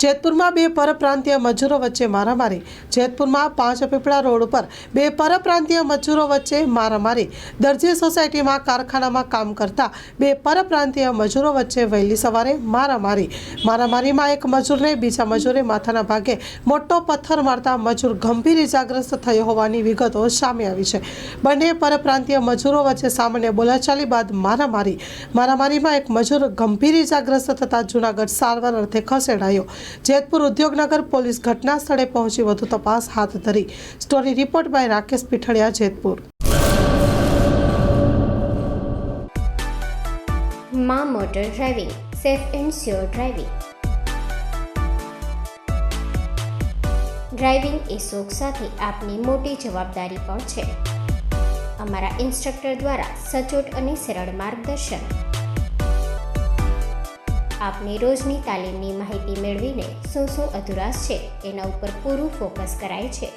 જેતપુરમાં બે પરપ્રાંતીય મજૂરો વચ્ચે મારામારી। જેતપુરમાં 5 પીપળા રોડ ઉપર બે પરપ્રાંતીય મજૂરો વચ્ચે મારામારી। દરજી સોસાયટીમાં કારખાનામાં કામ કરતા બે પરપ્રાંતીય મજૂરો વચ્ચે વહેલી સવારે મારામારીમાં એક મજૂરને બીજા મજૂરે માથાના ભાગે મોટો પથ્થર મારતા મજૂર ગંભીર ઇજાગ્રસ્ત થયો હોવાની વિગતો સામે આવી છે। બંને પરપ્રાંતીય મજૂરો વચ્ચે સામાન્ય બોલાચાલી બાદ મારામારીમાં એક મજૂર ગંભીર ઇજાગ્રસ્ત થતા જૂનાગઢ સારવાર અર્થે ખસેડાયો। જેતપુર ઉદ્યોગનગર પોલીસ ઘટના સ્થળે પહોંચી વધુ તપાસ હાથ ધરી। Story report by Rakesh Pithadiya, Jetpur. માં motor driving, safe and sure driving. Driving એ શોખ સાથે આપની મોટી જવાબદારી પણ છે। અમારા ઇન્સ્ટ્રક્ટર દ્વારા સચોટ અને સરળ માર્ગદર્શન। આપની રોજની તાલીમની માહિતી મેળવીને શું અધુરાશ છે એના ઉપર પૂરું ફોકસ કરાય છે।